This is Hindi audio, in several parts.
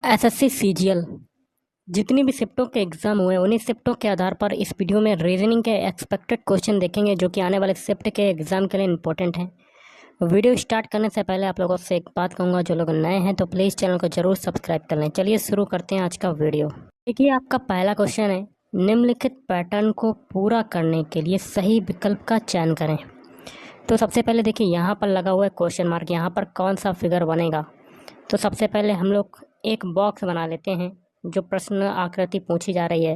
एसएससी सीजीएल जितनी भी शिफ्टों के एग्जाम हुए उन्हीं शिफ्टों के आधार पर इस वीडियो में रीजनिंग के एक्सपेक्टेड क्वेश्चन देखेंगे जो कि आने वाले शिफ्ट के एग्जाम के लिए इंपॉर्टेंट हैं। वीडियो स्टार्ट करने से पहले आप लोगों से एक बात कहूँगा, जो लोग नए हैं तो प्लीज़ चैनल को जरूर सब्सक्राइब कर लें। चलिए शुरू करते हैं आज का वीडियो। देखिए आपका पहला क्वेश्चन है, निम्नलिखित पैटर्न को पूरा करने के लिए सही विकल्प का चयन करें। तो सबसे पहले देखिए यहाँ पर लगा हुआ है क्वेश्चन मार्क, यहाँ पर कौन सा फिगर बनेगा। तो सबसे पहले हम लोग एक बॉक्स बना लेते हैं जो प्रश्न आकृति पूछी जा रही है।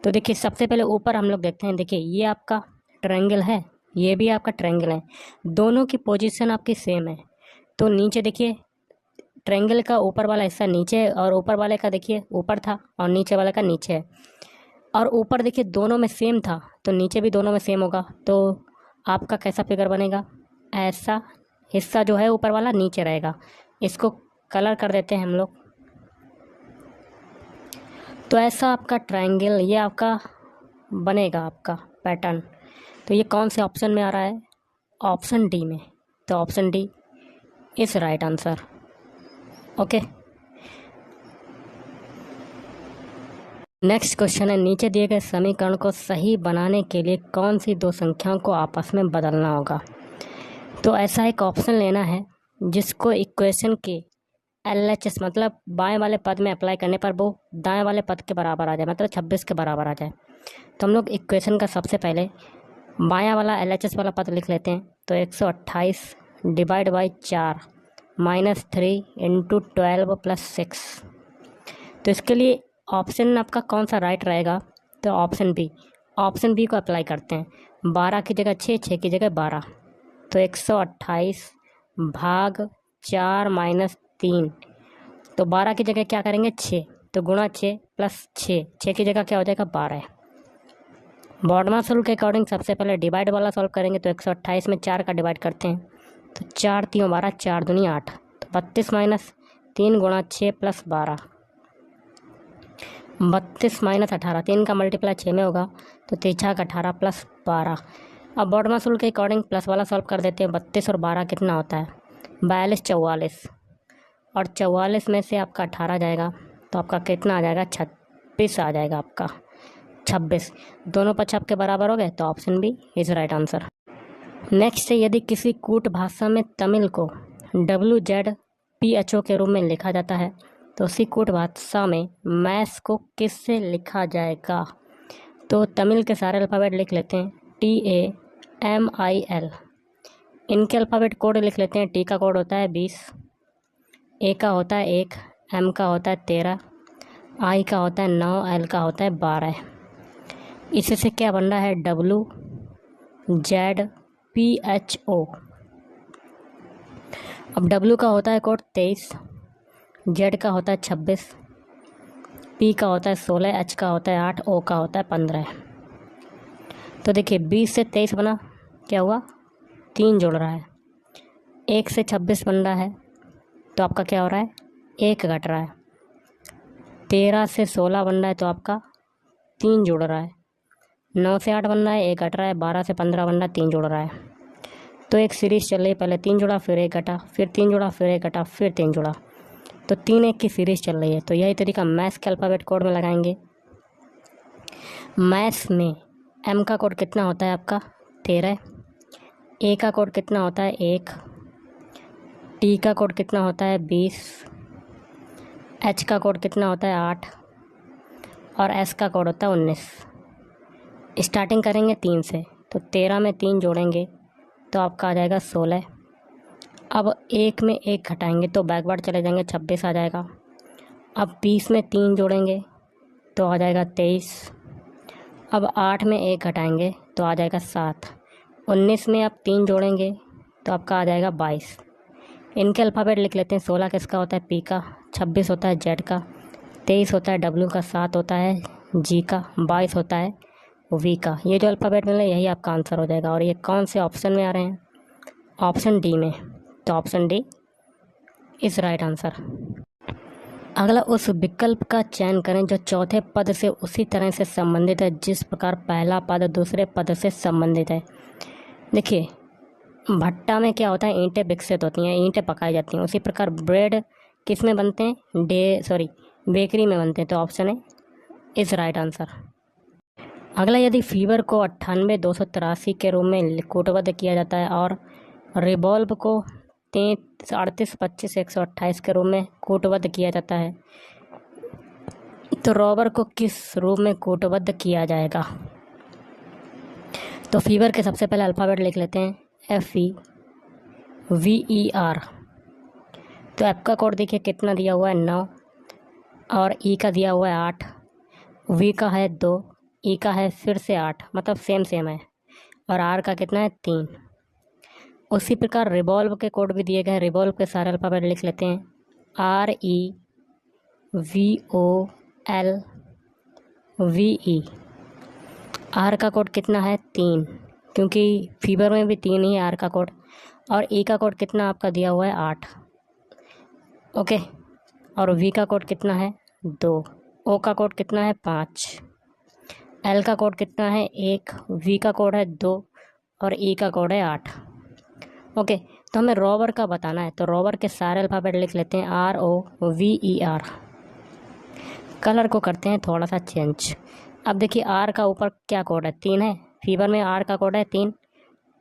तो देखिए सबसे पहले ऊपर हम लोग देखते हैं, देखिए ये आपका ट्रायंगल है, ये भी आपका ट्रायंगल है, दोनों की पोजीशन आपकी सेम है। तो नीचे देखिए ट्रायंगल का ऊपर वाला हिस्सा नीचे है और ऊपर वाले का देखिए ऊपर था और नीचे वाले का नीचे है, और ऊपर देखिए दोनों में सेम था तो नीचे भी दोनों में सेम होगा। तो आपका कैसा फिगर बनेगा, ऐसा हिस्सा जो है ऊपर वाला नीचे रहेगा। इसको कलर कर देते हैं हम लोग। तो ऐसा आपका ट्रायंगल ये आपका बनेगा आपका पैटर्न। तो ये कौन से ऑप्शन में आ रहा है, ऑप्शन डी में। तो option D is right answer. Okay, next question है, नीचे दिए गए समीकरण को सही बनाने के लिए कौन सी दो संख्याओं को आपस में बदलना होगा। तो ऐसा एक ऑप्शन लेना है जिसको इक्वेशन के LHS मतलब बाएं वाले पद में अप्लाई करने पर वो दाएं वाले पद के बराबर आ जाए, मतलब 26 के बराबर आ जाए। तो हम लोग इक्वेशन का सबसे पहले बायां वाला LHS वाला पद लिख लेते हैं। तो 128 डिवाइड बाई 4 -3 इंटू 12 + 6। तो इसके लिए ऑप्शन आपका कौन सा राइट रहेगा, तो ऑप्शन बी। ऑप्शन बी को अप्लाई करते हैं, 12 की जगह 6, 6 की जगह 12। तो 128 भाग 4 - 3, तो 12 की जगह क्या करेंगे 6, तो गुणा 6 + 6, 6 की जगह क्या हो जाएगा 12। बॉडमा सोल्व के अकॉर्डिंग सबसे पहले डिवाइड वाला सॉल्व करेंगे। तो 128 में 4 का डिवाइड करते हैं, तो 4 3 12, 4 दूनी 8, तो 32 - 3 गुणा 6 + 12, 32 - 18, 3 का मल्टीप्लाई 6 में होगा, तो 3 6 18 + 12। अब बॉडमा सोल्व के अकॉर्डिंग प्लस वाला सॉल्व कर देते हैं। 32 और 12 कितना होता है 42 44, और 44 में से आपका 18 जाएगा तो आपका कितना आ जाएगा 26 आ जाएगा आपका 26। दोनों पक्ष आपके बराबर हो गए, तो option B is right answer. Next है, यदि किसी कूट भाषा में तमिल को WZPHO के रूप में लिखा जाता है तो उसी कूट भाषा में मैथ्स को किससे लिखा जाएगा। तो तमिल के सारे अल्फ़ाबेट लिख लेते हैं, TAMIL। इनके अल्फ़ाबेट कोड लिख लेते हैं। टी का कोड होता है 20, ए का होता है 1, एम का होता है 13, आई का होता है 9, एल का होता है 12। इससे क्या बन रहा है WZPHO। अब W का होता है कोड 23, Z का होता है 26, P का होता है 16, H का होता है 8, O का होता है 15। तो देखिए 20 से 23 बना, क्या हुआ 3 जुड़ रहा है, 1 से 26 बन रहा है तो आपका क्या हो रहा है 1 घट रहा है, 13 से 16 बन रहा है तो आपका 3 जुड़ रहा है, 9 से 8 बन रहा है 1 घट रहा है, 12 से 15 बन रहा है 3 जुड़ रहा है। तो एक सीरीज़ चल रही है, पहले 3 जुड़ा फिर 1 घटा, फिर 3 जुड़ा फिर 1 घटा, फिर 3 जुड़ा, तो 3 1 की सीरीज़ चल रही है। तो यही तरीका मैथ्स के अल्फ़ाबेट कोड में लगाएंगे। मैथ्स में एम का कोड कितना होता है आपका 13, ए का कोड कितना होता है 1, टी का कोड कितना होता है 20, एच का कोड कितना होता है 8, और एस का कोड होता है 19। स्टार्टिंग करेंगे 3 से, तो 13 में 3 जोड़ेंगे तो आपका आ जाएगा 16। अब 1 में 1 घटाएंगे तो बैकवर्ड चले जाएंगे, 26 आ जाएगा। अब 20 में 3 जोड़ेंगे तो आ जाएगा 23। अब 8 में 1 घटाएंगे तो आ जाएगा 7। 19 में आप 3 जोड़ेंगे तो आपका आ जाएगा 22। इनके अल्फ़ाबेट लिख लेते हैं। 16 किसका होता है P का, 26 होता है Z का, 23 होता है W का, 7 होता है G का, 22 होता है V का। ये जो अल्फ़ाबेट मिले यही आपका आंसर हो जाएगा। और ये कौन से ऑप्शन में आ रहे हैं, ऑप्शन डी में। तो option D is right answer. अगला, उस विकल्प का चयन करें जो चौथे पद से उसी तरह से संबंधित है जिस प्रकार पहला पद दूसरे पद से संबंधित है। देखिए भट्टा में क्या होता है, ईंटें विकसित होती हैं, ईंटें पकाई जाती हैं। उसी प्रकार ब्रेड किस में बनते हैं? बेकरी में बनते हैं। तो ऑप्शन है इस राइट आंसर। अगला, यदि फीवर को 98,283 के रूप में कूटबद्ध किया जाता है और रिवॉल्व को 38, 25, 128 के रूप में कूटबद्ध किया जाता है, तो रॉबर को किस रूप में कूटबद्ध किया जाएगा? तो फीवर के सबसे पहले अल्फ़ाबेट लिख लेते हैं, FEVER। तो एफ का कोड देखिए कितना दिया हुआ है, 9, और ई का दिया हुआ है 8, वी का है 2, ई का है फिर से 8, मतलब सेम है, और आर का कितना है 3। उसी प्रकार रिवॉल्व के कोड भी दिए गए हैं। रिवॉल्व के सारे अल्फ़ाबेट लिख लेते हैं, REVOLVE। आर का कोड कितना है 3, क्योंकि फीवर में भी 3 ही है आर का कोड, और ई का कोड कितना आपका दिया हुआ है 8। ओके, और वी का कोड कितना है 2, ओ का कोड कितना है 5, एल का कोड कितना है 1, वी का कोड है 2, और ई का कोड है 8। ओके, तो हमें रॉबर का बताना है। तो रॉबर के सारे अल्फ़ाबेट लिख लेते हैं, ROVER। कलर को करते हैं थोड़ा सा चेंज। अब देखिए आर का ऊपर क्या कोड है, 3 है। फीवर में आर का कोड है 3,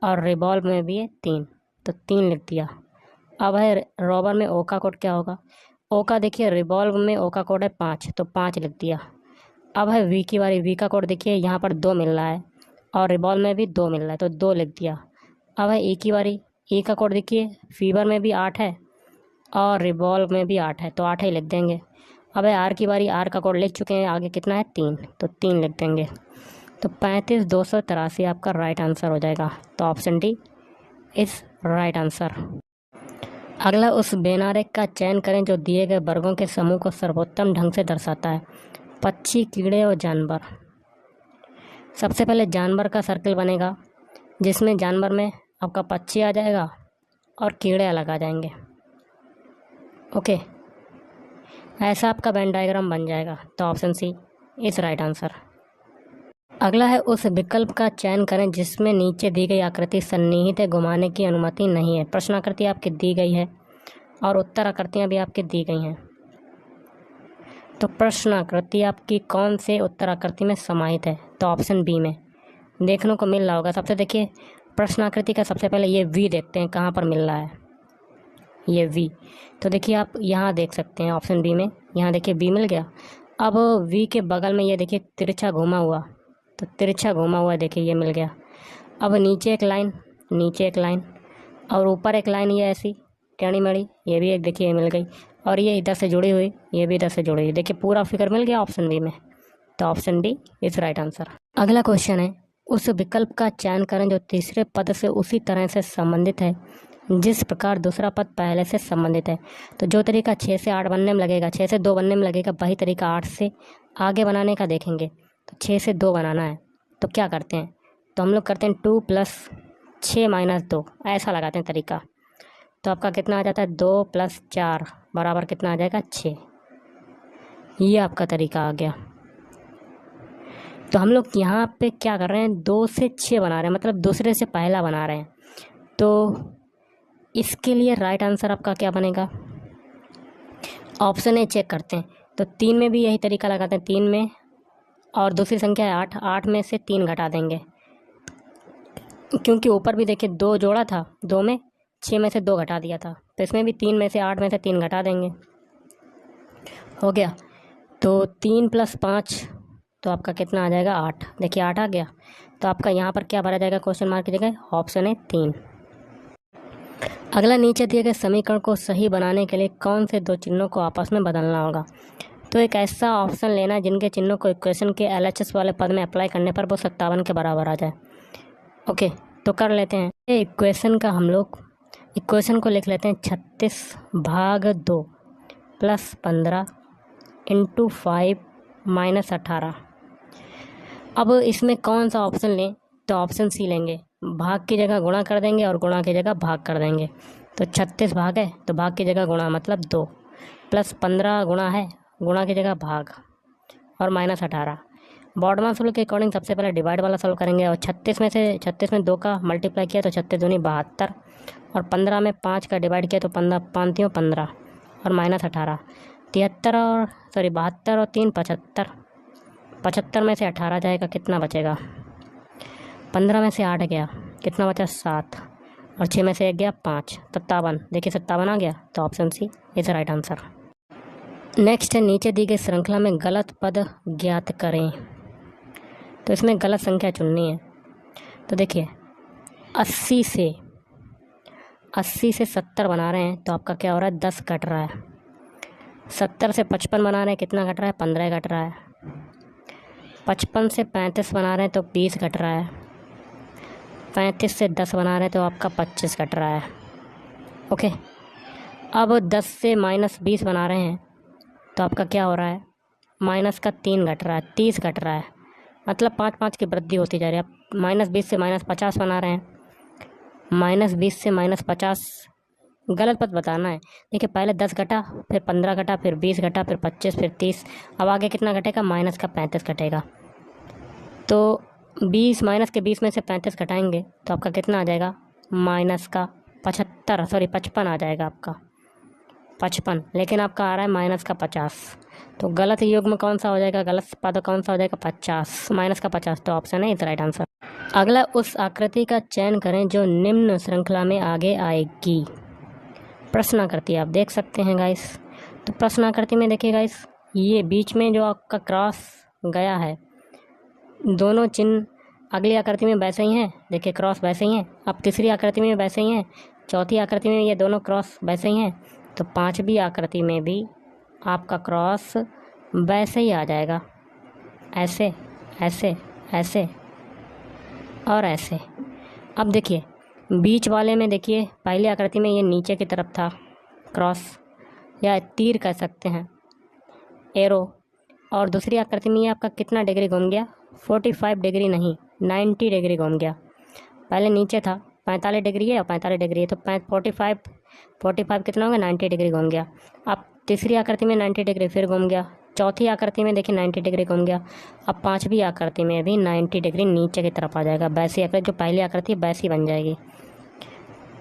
और रिवॉल्व में भी है 3, तो 3 लिख दिया। अब है रॉबर में ओ का कोड क्या होगा? ओ का देखिए रिवॉल्व में ओ का कोड है 5, तो 5 लिख दिया। अब है वी की बारी। वी का कोड देखिए यहाँ पर 2 मिल रहा है, और रिवॉल्व में भी 2 मिल रहा है, तो 2 लिख दिया। अब है ई की बारी। ई का कोड देखिए फीवर में भी 8 है, और रिवॉल्व में भी 8 है, तो 8 ही लिख देंगे। अब है आर की बारी। आर का कोड लिख चुके हैं, आगे कितना है 3, तो 3 लिख देंगे। तो 35,283 आपका राइट आंसर हो जाएगा। तो option D is right answer. अगला, उस बेनारेक का चयन करें जो दिए गए वर्गों के समूह को सर्वोत्तम ढंग से दर्शाता है। पक्षी, कीड़े और जानवर। सबसे पहले जानवर का सर्कल बनेगा, जिसमें जानवर में आपका पक्षी आ जाएगा और कीड़े अलग आ जाएंगे। ओके, ऐसा आपका वेन डायग्राम बन जाएगा। तो option C is right answer. अगला है, उस विकल्प का चयन करें जिसमें नीचे दी गई आकृति सन्निहित है, घुमाने की अनुमति नहीं है। प्रश्न आकृति आपकी दी गई है और उत्तर आकृतियाँ भी आपकी दी गई हैं। तो प्रश्न आकृति आपकी कौन से उत्तर आकृति में समाहित है? तो ऑप्शन बी में देखने को मिल रहा होगा। सबसे देखिए प्रश्न आकृति का सबसे पहले ये वी देखते हैं कहाँ पर मिल रहा है, ये वी। तो देखिए आप यहाँ देख सकते हैं ऑप्शन बी में, यहाँ देखिए वी मिल गया। अब वी के बगल में ये देखिए तिरछा घुमा हुआ, तो तिरछा घुमा हुआ देखिए ये मिल गया। अब नीचे एक लाइन, नीचे एक लाइन, और ऊपर एक लाइन ये ऐसी टेढ़ी मेढ़ी, ये भी एक देखिए ये मिल गई, और ये इधर से जुड़ी हुई, ये भी इधर से जुड़ी हुई। देखिए पूरा फिगर मिल गया ऑप्शन बी में। तो option D is right answer. अगला क्वेश्चन है, उस विकल्प का चयन करें जो तीसरे पद से उसी तरह से संबंधित है जिस प्रकार दूसरा पद पहले से संबंधित है। तो जो तरीका 6 से 8 बनने में लगेगा, 6 से 2 बनने में लगेगा, वही तरीका 8 से आगे बनाने का देखेंगे। तो 6 से 2 बनाना है, तो क्या करते हैं? तो हम लोग करते हैं 2 + 6 - 2, ऐसा लगाते हैं तरीका। तो आपका कितना आ जाता है, 2 + 4 बराबर कितना आ जाएगा, 6। ये आपका तरीका आ गया। तो हम लोग यहाँ पे क्या कर रहे हैं, 2 से 6 बना रहे हैं, मतलब दूसरे से पहला बना रहे हैं। तो इसके लिए राइट आंसर आपका क्या बनेगा? ऑप्शन ए चेक करते हैं। तो 3 में भी यही तरीका लगाते हैं, 3 में, और दूसरी संख्या है 8, 8 में से 3 घटा देंगे, क्योंकि ऊपर भी देखिए 2 जोड़ा था, 2 में 6 में से 2 घटा दिया था, तो इसमें भी 3 में से 8 में से 3 घटा देंगे, हो गया। तो 3 + 5, तो आपका कितना आ जाएगा, 8। देखिए 8 आ गया। तो आपका यहाँ पर क्या भरा जाएगा क्वेश्चन मार्क की जगह? ऑप्शन है 3। अगला, नीचे दिए गए समीकरण को सही बनाने के लिए कौन से 2 चिन्हों को आपस में बदलना होगा? तो एक ऐसा ऑप्शन लेना जिनके चिन्हों को इक्वेशन के LHS वाले पद में अप्लाई करने पर वो 57 के बराबर आ जाए। ओके, तो कर लेते हैं। इक्वेशन का हम लोग इक्वेशन को लिख लेते हैं 36/2 + 15 × 5 - 18। अब इसमें कौन सा ऑप्शन लें? तो ऑप्शन सी लेंगे। भाग की जगह गुणा कर देंगे और गुणा की जगह भाग कर देंगे। तो 36 भाग है, तो भाग की जगह गुणा मतलब 2, + 15 गुणा है, गुणा की जगह भाग, और -18। बॉडमास रूल के अकॉर्डिंग सबसे पहले डिवाइड वाला सॉल्व करेंगे, और 36 में 2 का मल्टीप्लाई किया तो 36 दूनी 72, और 15 में 5 का डिवाइड किया तो 15 5 × 15, और -18, 73 और 72 और 3 75, 75 में से 18 जाएगा, कितना बचेगा? 15 में से 8 गया, कितना बचा? 7, और 6 में से 1 गया 5, 57। देखिए 57 आ गया, तो option C is right answer. Next है, नीचे दी गई श्रृंखला में गलत पद ज्ञात करें। तो इसमें गलत संख्या चुननी है। तो देखिए 80 से 70 बना रहे हैं, तो आपका क्या हो रहा है? 10 घट रहा है। 70 से 55 बना रहे हैं, कितना घट रहा है? 15 घट रहा है। 55 से 35 बना रहे हैं, तो 20 घट रहा है। 35 से 10 बना रहे हैं, तो आपका 25 घट रहा है। ओके, अब 10 से -20 बना रहे हैं, तो आपका क्या हो रहा है? माइनस का 3 घट रहा है, 30 घट रहा है। मतलब 5-5 की वृद्धि होती जा रही है। अब -20 से -50 बना रहे हैं, -20 से -50 गलत पद बताना है। देखिए पहले 10 घटा, फिर 15 घटा, फिर 20 घटा, फिर 25, फिर 30। अब आगे कितना घटेगा? माइनस का 35 घटेगा। तो 20 माइनस के 20 में से 35 घटाएंगे, तो आपका कितना आ जाएगा? माइनस का 55 आ जाएगा आपका, 55। लेकिन आपका आ रहा है माइनस का 50। तो गलत युग्म कौन सा हो जाएगा? गलत पद कौन सा हो जाएगा? 50, माइनस का 50। तो ऑप्शन है इज राइट आंसर। अगला, उस आकृति का चयन करें जो निम्न श्रृंखला में आगे आएगी। प्रश्नाकृति आप देख सकते हैं गाइस। तो प्रश्नाकृति में देखिए गाइस, ये बीच में जो आपका क्रॉस गया है, दोनों चिन्ह अगली आकृति में वैसे ही हैं। देखिए क्रॉस वैसे ही हैं। अब तीसरी आकृति में वैसे ही हैं, चौथी आकृति में ये दोनों क्रॉस वैसे ही हैं, तो पांचवी आकृति में भी आपका क्रॉस वैसे ही आ जाएगा। ऐसे, ऐसे, ऐसे और ऐसे। अब देखिए बीच वाले में, देखिए पहली आकृति में ये नीचे की तरफ था क्रॉस, या तीर कह सकते हैं, एरो। और दूसरी आकृति में ये आपका कितना डिग्री घूम गया? 45 डिग्री नहीं, 90 डिग्री घूम गया। पहले नीचे था 45 डिग्री है और 45 डिग्री है, तो 45 कितना हो गया? 90 डिग्री घूम गया। अब तीसरी आकृति में 90 डिग्री फिर घूम गया। चौथी आकृति में देखिए 90 डिग्री घूम गया। अब पांचवी आकृति में भी 90 डिग्री नीचे की तरफ आ जाएगा। वैसी आकृति, जो पहली आकृति वैसी बन जाएगी।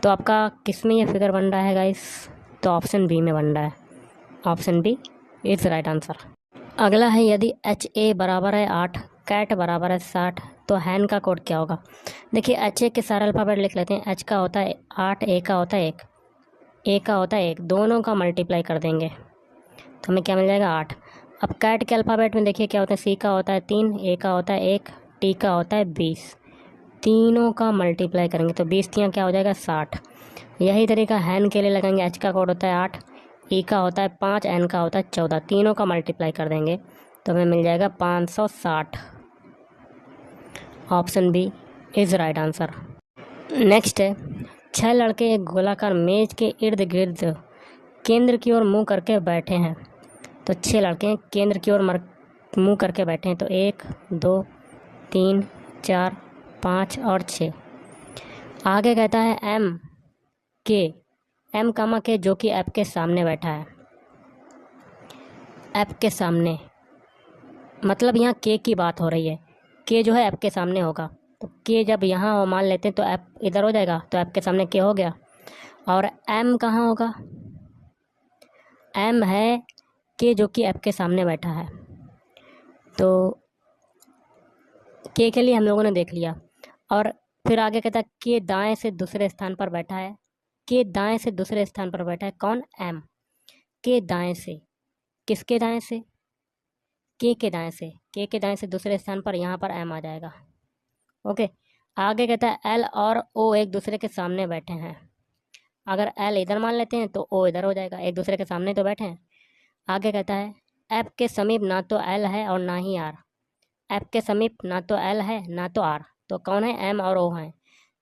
तो आपका किस में ये फिगर बन रहा है गाइस? तो ऑप्शन बी में बन रहा है। Option B is right answer. अगला है, यदि HA बराबर है 8, कैट बराबर है 60, तो हैन का कोड क्या होगा? देखिए HA के सारे अल्फ़ाबेट लिख लेते हैं। H का होता है 8, A का होता है 1, A का होता है 1, दोनों का मल्टीप्लाई कर देंगे तो हमें क्या मिल जाएगा? 8। अब कैट के अल्फ़ाबेट में देखिए क्या होता है? C का होता है 3, A का होता है 1, T का होता है 20, तीनों का मल्टीप्लाई करेंगे तो 20 3 क्या हो जाएगा? 60। यही तरीका हैन के लिए लगाएंगे। H का कोड होता है 8, E का होता है 5, N का होता है 14, तीनों का मल्टीप्लाई कर देंगे तो हमें मिल जाएगा 560। Option B is right answer. Next है, 6 लड़के एक गोलाकार मेज के इर्द गिर्द केंद्र की ओर मुंह करके बैठे हैं। तो 6 लड़के केंद्र की ओर मुंह करके बैठे हैं। तो 1 2 3 4 5 और 6। आगे कहता है एम कामा के, जो कि ऐप के सामने बैठा है। ऐप के सामने मतलब यहाँ के की बात हो रही है। के जो है ऐप के सामने होगा, तो के जब यहाँ मान लेते हैं तो ऐप इधर हो जाएगा, तो ऐप के सामने के हो गया। और एम कहाँ होगा? एम है के, जो कि ऐप के सामने बैठा है। तो के लिए हम लोगों ने देख लिया। और फिर आगे कहता है के दाएं से दूसरे स्थान पर बैठा है। के दाएं से दूसरे स्थान पर बैठा है कौन? एम। के दाएं से, किसके दाएं से? के दाएं से। के दाएं से दूसरे स्थान पर, यहाँ पर एम आ जाएगा। ओके, आगे कहता है एल और ओ एक दूसरे के सामने बैठे हैं। अगर एल इधर मान लेते हैं तो ओ इधर हो जाएगा, एक दूसरे के सामने तो बैठे हैं। आगे कहता है ऐप के समीप ना तो एल है और ना ही आर। ऐप के समीप ना तो एल है ना तो आर, तो कौन है? एम और ओ हैं।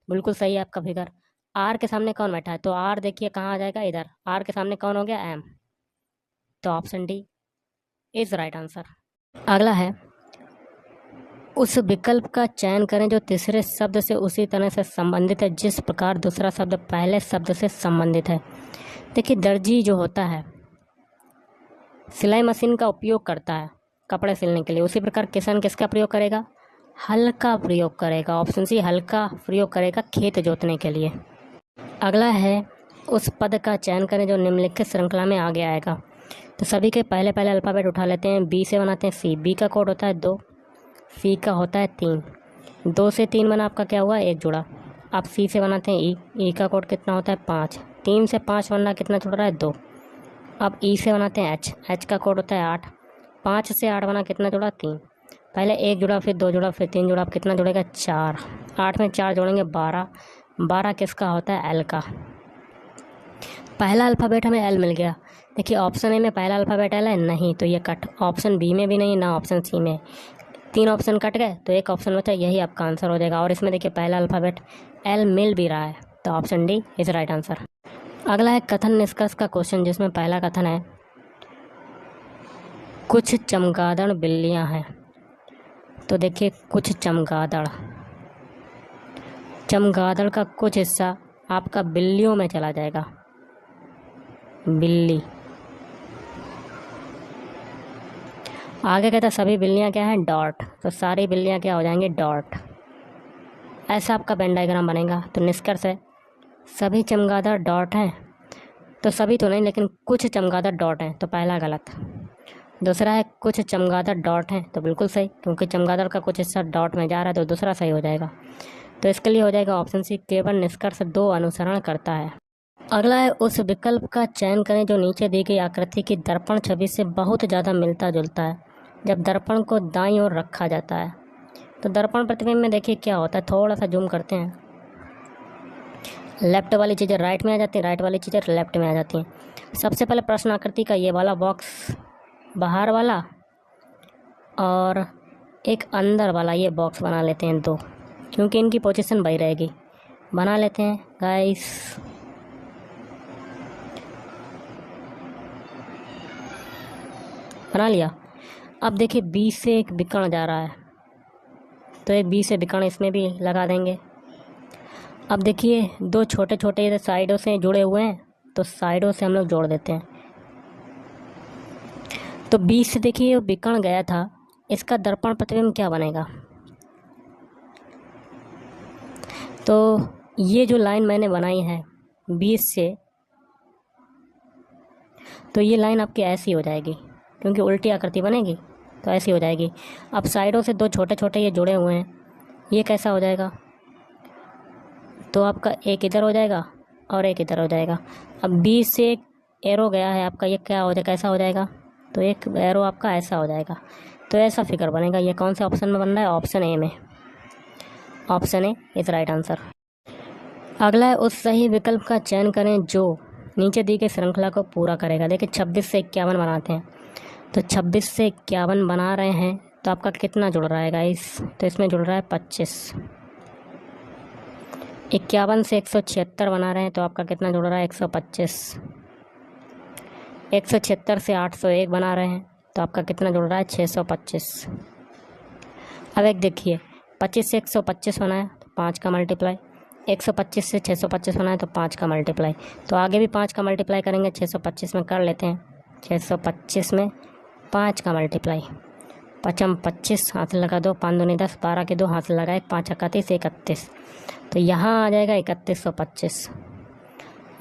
बिल्कुल सही है आपका फिगर। आर के सामने कौन बैठा है? तो आर देखिए कहाँ आ जाएगा? इधर। आर के सामने कौन हो गया? एम। तो option D is right answer. अगला है, उस विकल्प का चयन करें जो तीसरे शब्द से उसी तरह से संबंधित है जिस प्रकार दूसरा शब्द पहले शब्द से संबंधित है। देखिए दर्जी जो होता है सिलाई मशीन का उपयोग करता है कपड़े सिलने के लिए, उसी प्रकार किसान किसका प्रयोग करेगा? हल का प्रयोग करेगा। ऑप्शन सी हल का प्रयोग करेगा खेत जोतने के लिए। अगला है, उस पद का चयन करें जो निम्नलिखित श्रृंखला में आगे आएगा। तो सभी के पहले पहले अल्फ़ाबेट उठा लेते हैं। बी से बनाते हैं सी। बी का कोड होता है 2, सी का होता है 3। 2 से 3 बना आपका क्या हुआ, 1 जुड़ा। अब सी से बनाते हैं ई। ई का कोड कितना होता है 5। 3 से 5 बनना कितना जुड़ रहा है 2। अब ई से बनाते हैं एच। एच का कोड होता है 8। 5 से 8 बना कितना जुड़ा 3। पहले 1 जुड़ा, फिर 2 जुड़ा, फिर 3 जुड़ा। अब कितना जुड़ेगा 4। 8 में 4 जोड़ेंगे 12। 12 किसका होता है, एल का। पहला अल्फ़ाबेट हमें एल मिल गया। देखिए ऑप्शन ए में पहला अल्फ़ाबेट एल है नहीं, तो ये कट। ऑप्शन बी में भी नहीं, ना ऑप्शन सी में। 3 ऑप्शन कट गए तो एक ऑप्शन बचा, यही आपका आंसर हो जाएगा। और इसमें देखिए पहला अल्फ़ाबेट एल मिल भी रहा है, तो option D is right answer. अगला है कथन निष्कर्ष का क्वेश्चन, जिसमें पहला कथन है कुछ चमगादड़ बिल्लियां हैं। तो देखिए कुछ चमगादड़, चमगादड़ का कुछ हिस्सा आपका बिल्लियों में चला जाएगा। बिल्ली। आगे कहता सभी बिल्लियां क्या हैं, डॉट। तो सारी बिल्लियां क्या हो जाएंगी, डॉट। ऐसा आपका वेन डायग्राम बनेगा। तो निष्कर्ष है सभी चमगादड़ डॉट हैं। तो सभी तो नहीं, लेकिन कुछ चमगादड़ डॉट हैं, तो पहला गलत। दूसरा है कुछ चमगादड़ डॉट हैं, तो बिल्कुल सही, क्योंकि चमगादड़ का कुछ हिस्सा डॉट में जा रहा है, तो दूसरा सही हो जाएगा। तो इसके लिए हो जाएगा ऑप्शन सी, केवल निष्कर्ष 2 अनुसरण करता है। अगला है उस विकल्प का चयन करें जो नीचे दी गई आकृति की दर्पण छवि से बहुत ज़्यादा मिलता जुलता है जब दर्पण को दाईं ओर रखा जाता है। तो दर्पण प्रतिबिंब में देखिए क्या होता है, थोड़ा सा जूम करते हैं। लेफ्ट वाली चीज़ें राइट में आ जाती हैं, राइट वाली चीज़ें लेफ्ट में आ जाती हैं। सबसे पहले प्रश्न आकृति का ये वाला बॉक्स बाहर वाला, और एक अंदर वाला ये बॉक्स बना लेते हैं 2, क्योंकि इनकी पोजीशन वही रहेगी। बना लेते हैं गाइस। बना लिया। अब देखिए बी से एक विकर्ण जा रहा है, तो एक बी से विकर्ण इसमें भी लगा देंगे। अब देखिए 2 छोटे छोटे इधर साइडों से जुड़े हुए हैं, तो साइडों से हम लोग जोड़ देते हैं। तो बी से देखिए विकर्ण गया था, इसका दर्पण प्रतिबिंब क्या बनेगा। तो ये जो लाइन मैंने बनाई है 20 से, तो ये लाइन आपकी ऐसी हो जाएगी, क्योंकि उल्टी आकृति बनेगी, तो ऐसी हो जाएगी। अब साइडों से 2 छोटे छोटे ये जुड़े हुए हैं, ये कैसा हो जाएगा, तो आपका एक इधर हो जाएगा और एक इधर हो जाएगा। अब 20 से एक एरो गया है आपका, ये क्या हो जाएगा, कैसा हो जाएगा, तो एक एरो आपका ऐसा हो जाएगा। तो ऐसा फिगर बनेगा। ये कौन से ऑप्शन में बन रहा है, ऑप्शन ए में। Option A is right answer. अगला है उस सही विकल्प का चयन करें जो नीचे दी गई श्रृंखला को पूरा करेगा। देखिए 26 से 51 बनाते हैं, तो 26 से 51 बना रहे हैं, तो आपका कितना जुड़ रहा है गाइस, तो इसमें जुड़ रहा है 25। 51 से 176 बना रहे हैं, तो आपका कितना जुड़ रहा है 125। 176 से 801 बना रहे हैं, तो आपका कितना जुड़ रहा है 625। अब एक देखिए 25 से 125 बनाया तो 5 का मल्टीप्लाई, 125 से 625 बनाया तो 5 का मल्टीप्लाई। तो आगे भी 5 का मल्टीप्लाई करेंगे, 625 में कर लेते हैं। 625 में 5 का मल्टीप्लाई, 5 25 हाथ लगा दो, 5 दूनी 10, 12 के 2 हाथ लगाए, 5 31 31। तो यहाँ आ जाएगा 3125,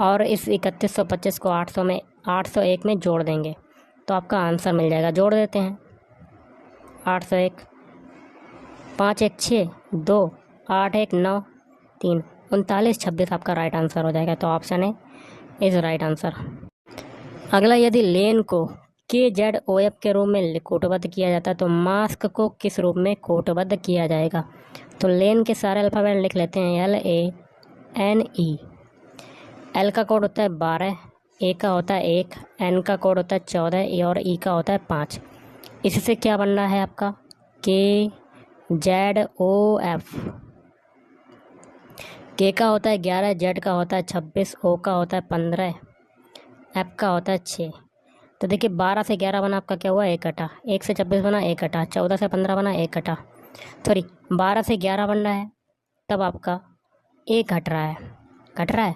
और इस 3125 को 800 में 801 में जोड़ देंगे, तो आपका आंसर मिल जाएगा। जोड़ देते हैं 801, 5 1 6 2 8 1 9 3 39 26 आपका राइट आंसर हो जाएगा। तो option A is right answer. अगला, यदि लेन को KZOF के रूप में कोटबद्ध किया जाता है तो मास्क को किस रूप में कोटबद्ध किया जाएगा। तो लेन के सारे अल्फ़ाबेट लिख लेते हैं, LANE। L का कोड होता है 12, A का होता है 1, N का कोड होता है 14, और E का होता है 5। इससे क्या बन रहा है आपका KZOF। K का होता है 11, Z का होता है 26, O का होता है 15, F का होता है 6। तो देखिए 12 से 11 बना आपका क्या हुआ, 1 घटा। 1 से 26 बना 1 घटा। 14 से 15 बना 1 घटा। सॉरी 12 से 11 बन रहा है, तब आपका 1 घट रहा है।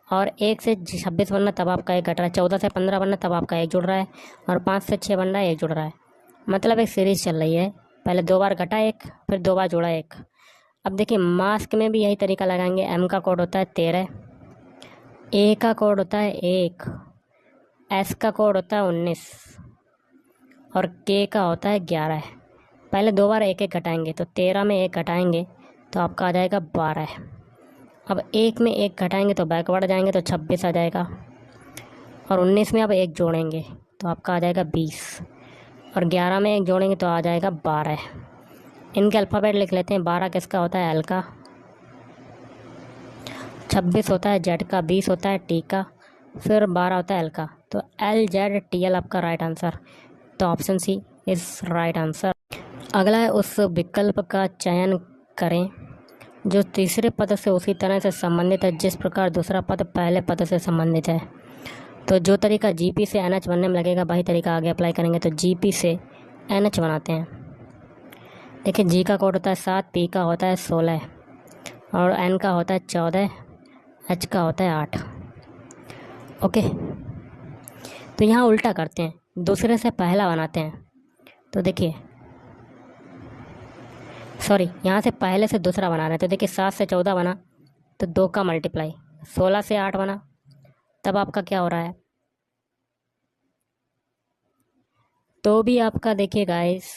और 1 से 26 बनना तब आपका 1 घट रहा है। 14 से 15 बनना तब आपका 1 जुड़ रहा है, और 5 से 6 बन रहा है 1 जुड़ रहा है। मतलब एक सीरीज चल रही है, पहले 2 बार घटा 1, फिर 2 बार जोड़ा 1। अब देखिए मास्क में भी यही तरीका लगाएंगे। M का कोड होता है 13, ए का कोड होता है 1, एस का कोड होता है 19 और के का होता है 11। पहले 2 बार 1 1 घटाएंगे, तो 13 में 1 घटाएंगे तो आपका आ जाएगा 12। अब 1 में 1 घटाएंगे तो बैकवर्ड जाएंगे तो 26 आ जाएगा, और 19 में अब 1 जोड़ेंगे तो आपका आ जाएगा 20, और 11 में 1 जोड़ेंगे तो आ जाएगा 12। इनके अल्फ़ाबेट लिख लेते हैं। 12 किसका होता है? एल का, 26 होता है जेड का, 20 होता है टी का, फिर 12 होता है एल का। तो एल जेड टी एल आपका राइट आंसर। तो option C is right answer. अगला है उस विकल्प का चयन करें जो तीसरे पद से उसी तरह से संबंधित है जिस प्रकार दूसरा पद पहले पद से संबंधित है। तो जो तरीका जीपी से एनएच बनने में लगेगा वही तरीका आगे अप्लाई करेंगे। तो जीपी से एनएच बनाते हैं। देखिए, जी का कोड होता है 7, पी का होता है 16 और एन का होता है 14, एच का होता है 8। ओके, तो यहाँ उल्टा करते हैं, दूसरे से पहला बनाते हैं। तो देखिए, सॉरी, यहाँ से पहले से दूसरा बना रहे हैं। तो देखिए, 7 से 14 बना तो 2 का मल्टीप्लाई, 16 से 8 बना, तब आपका क्या हो रहा है? तो भी आपका देखिए गाइस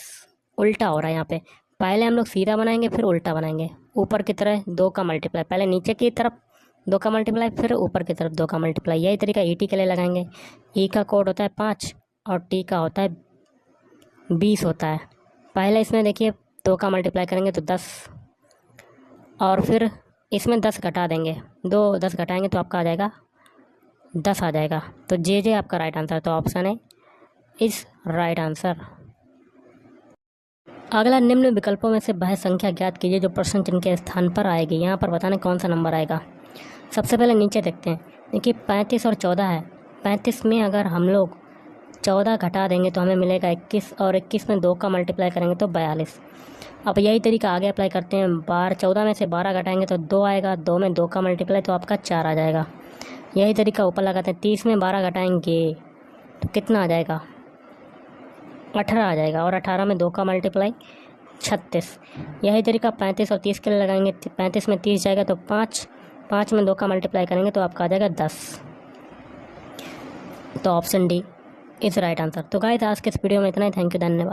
उल्टा हो रहा है। यहाँ पे पहले हम लोग सीधा बनाएंगे फिर उल्टा बनाएंगे। ऊपर की तरह 2 का मल्टीप्लाई, पहले नीचे की तरफ 2 का मल्टीप्लाई, फिर ऊपर की तरफ 2 का मल्टीप्लाई। यही तरीका ईटी के लिए लगाएंगे। ई का कोड होता है 5 और टी का होता है 20 होता है। पहले इसमें देखिए 2 का मल्टीप्लाई करेंगे तो 10, और फिर इसमें 10 घटा देंगे, 10 घटाएंगे तो आपका आ जाएगा 10 आ जाएगा। तो जे आपका राइट आंसर। तो ऑप्शन है इज राइट आंसर। अगला, निम्न विकल्पों में से वह संख्या ज्ञात कीजिए जो प्रश्न चिन्ह के स्थान पर आएगी। यहाँ पर बताने कौन सा नंबर आएगा। सबसे पहले नीचे देखते हैं। देखिए, 35 और 14 है। 35 में अगर हम लोग 14 घटा देंगे तो हमें मिलेगा 21, और 21 में 2 का मल्टीप्लाई करेंगे तो 42। अब यही तरीका आगे अप्लाई करते हैं। 14 में से 12 घटाएंगे तो 2 आएगा, 2 में 2 का मल्टीप्लाई तो आपका 4 आ जाएगा। यही तरीका ऊपर लगाते हैं। 30 में 12 घटाएंगे तो कितना आ जाएगा? 18 आ जाएगा, और 18 में 2 का मल्टीप्लाई 36। यही तरीका 35 और 30 के लिए लगाएंगे। 35 में 30 जाएगा तो 5, 5 में 2 का मल्टीप्लाई करेंगे तो आपका आ जाएगा 10। तो option D is right answer. तो गाइस, आज के इस वीडियो में इतना ही। थैंक यू, धन्यवाद।